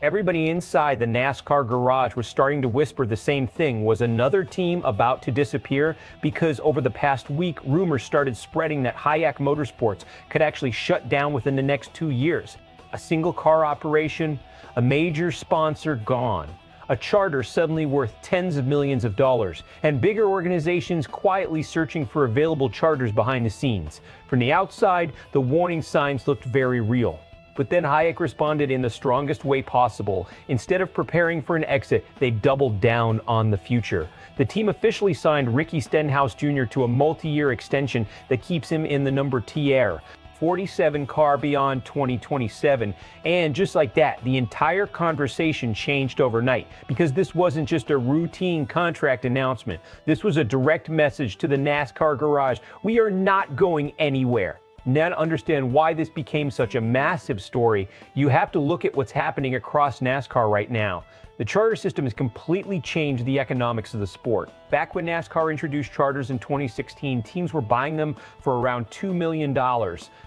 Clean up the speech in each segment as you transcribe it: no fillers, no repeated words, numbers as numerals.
Everybody inside the NASCAR garage was starting to whisper the same thing. Was another team about to disappear? Because over the past week, rumors started spreading that Hyak Motorsports could actually shut down within the next 2 years. A single car operation, a major sponsor gone, a charter suddenly worth tens of millions of dollars, and bigger organizations quietly searching for available charters behind the scenes. From the outside, the warning signs looked very real. But then Hyak responded in the strongest way possible. Instead of preparing for an exit, they doubled down on the future. The team officially signed Ricky Stenhouse Jr. to a multi-year extension that keeps him in the number tier, 47 car beyond 2027. And just like that, the entire conversation changed overnight, because this wasn't just a routine contract announcement. This was a direct message to the NASCAR garage. We are not going anywhere. Now, to understand why this became such a massive story, you have to look at what's happening across NASCAR right now. The charter system has completely changed the economics of the sport. Back when NASCAR introduced charters in 2016, teams were buying them for around $2 million.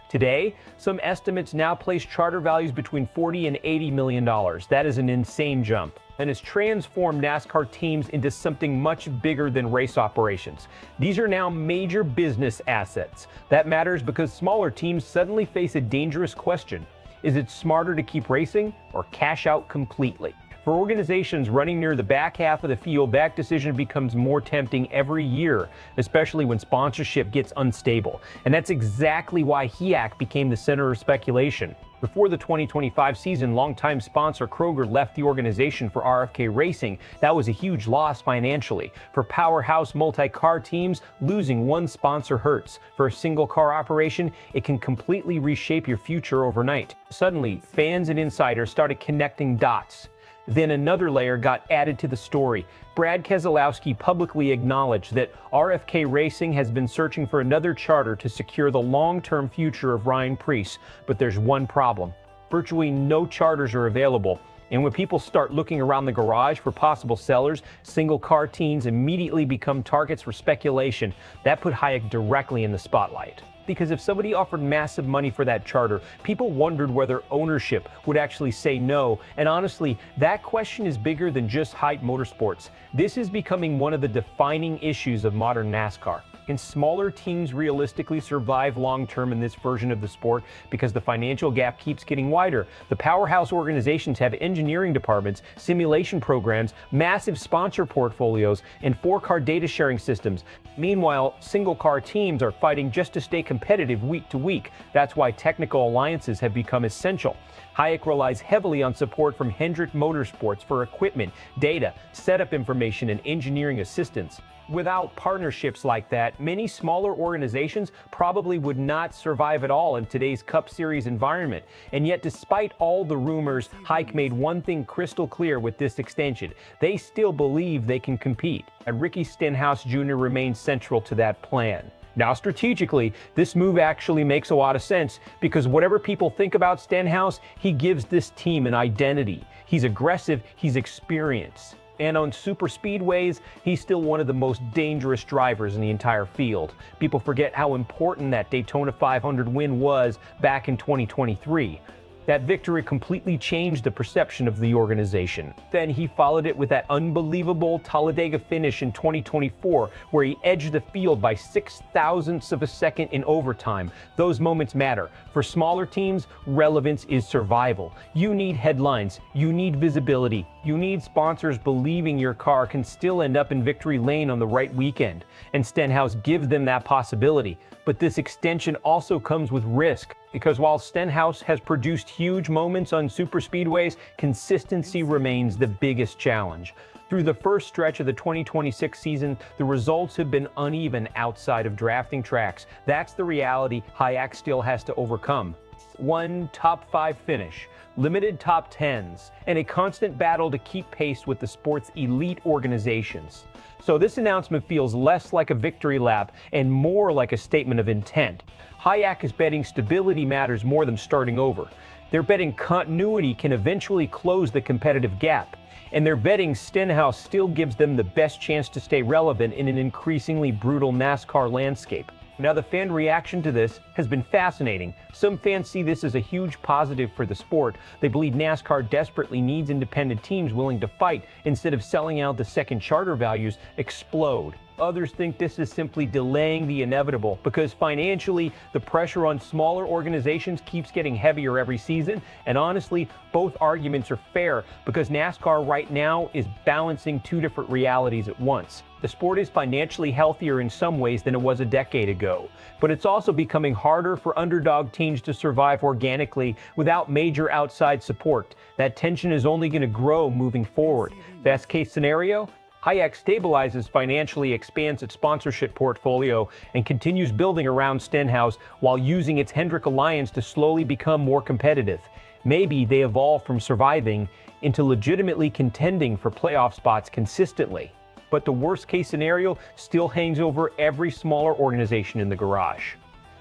Today, some estimates now place charter values between $40 and $80 million. That is an insane jump, and has transformed NASCAR teams into something much bigger than race operations. These are now major business assets. That matters because smaller teams suddenly face a dangerous question. Is it smarter to keep racing or cash out completely? For organizations running near the back half of the field, that decision becomes more tempting every year, especially when sponsorship gets unstable. And that's exactly why Hyak became the center of speculation. Before the 2025 season, longtime sponsor Kroger left the organization for RFK Racing. That was a huge loss financially. For powerhouse multi-car teams, losing one sponsor hurts. For a single car operation, it can completely reshape your future overnight. Suddenly, fans and insiders started connecting dots. Then another layer got added to the story. Brad Keselowski publicly acknowledged that RFK Racing has been searching for another charter to secure the long-term future of Ryan Preece. But there's one problem. Virtually no charters are available. And when people start looking around the garage for possible sellers, single-car teams immediately become targets for speculation. That put Hyak directly in the spotlight. Because if somebody offered massive money for that charter, people wondered whether ownership would actually say no. And honestly, that question is bigger than just Hyak Motorsports. This is becoming one of the defining issues of modern NASCAR. Can smaller teams realistically survive long-term in this version of the sport? Because the financial gap keeps getting wider. The powerhouse organizations have engineering departments, simulation programs, massive sponsor portfolios, and four-car data sharing systems. Meanwhile, single-car teams are fighting just to stay competitive week to week. That's why technical alliances have become essential. Hyak relies heavily on support from Hendrick Motorsports for equipment, data, setup information, and engineering assistance. Without partnerships like that, many smaller organizations probably would not survive at all in today's Cup Series environment. And yet, despite all the rumors, Hyak made one thing crystal clear with this extension. They still believe they can compete, and Ricky Stenhouse Jr. remains central to that plan. Now, strategically, this move actually makes a lot of sense, because whatever people think about Stenhouse, he gives this team an identity. He's aggressive, he's experienced. And on super speedways, he's still one of the most dangerous drivers in the entire field. People forget how important that Daytona 500 win was back in 2023. That victory completely changed the perception of the organization. Then he followed it with that unbelievable Talladega finish in 2024, where he edged the field by 0.006 of a second in overtime. Those moments matter. For smaller teams, relevance is survival. You need headlines. You need visibility. You need sponsors believing your car can still end up in victory lane on the right weekend. And Stenhouse gives them that possibility. But this extension also comes with risk, because while Stenhouse has produced huge moments on super speedways, consistency remains the biggest challenge. Through the first stretch of the 2026 season, the results have been uneven outside of drafting tracks. That's the reality Hyak still has to overcome. One top 5 finish, limited top 10s, and a constant battle to keep pace with the sport's elite organizations. So this announcement feels less like a victory lap and more like a statement of intent. Hyak is betting stability matters more than starting over. They're betting continuity can eventually close the competitive gap. And they're betting Stenhouse still gives them the best chance to stay relevant in an increasingly brutal NASCAR landscape. Now, the fan reaction to this has been fascinating. Some fans see this as a huge positive for the sport. They believe NASCAR desperately needs independent teams willing to fight instead of selling out the second charter values explode. Others think this is simply delaying the inevitable because financially, the pressure on smaller organizations keeps getting heavier every season. And honestly, both arguments are fair because NASCAR right now is balancing two different realities at once. The sport is financially healthier in some ways than it was a decade ago, but it's also becoming harder for underdog teams to survive organically without major outside support. That tension is only going to grow moving forward. Best case scenario? Hyak stabilizes financially, expands its sponsorship portfolio, and continues building around Stenhouse while using its Hendrick alliance to slowly become more competitive. Maybe they evolve from surviving into legitimately contending for playoff spots consistently. But the worst case scenario still hangs over every smaller organization in the garage.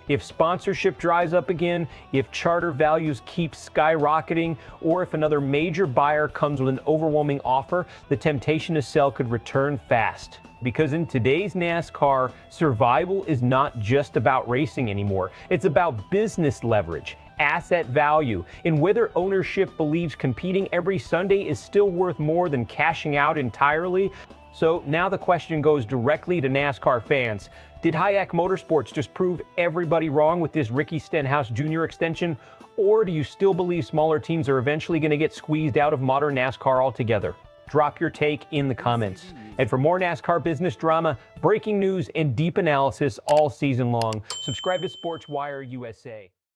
If sponsorship dries up again, if charter values keep skyrocketing, or if another major buyer comes with an overwhelming offer, the temptation to sell could return fast. Because in today's NASCAR, survival is not just about racing anymore. It's about business leverage, asset value, and whether ownership believes competing every Sunday is still worth more than cashing out entirely. So now the question goes directly to NASCAR fans. Did Hyak Motorsports just prove everybody wrong with this Ricky Stenhouse Jr. extension? Or do you still believe smaller teams are eventually going to get squeezed out of modern NASCAR altogether? Drop your take in the comments. And for more NASCAR business drama, breaking news, and deep analysis all season long, subscribe to Sportswire USA.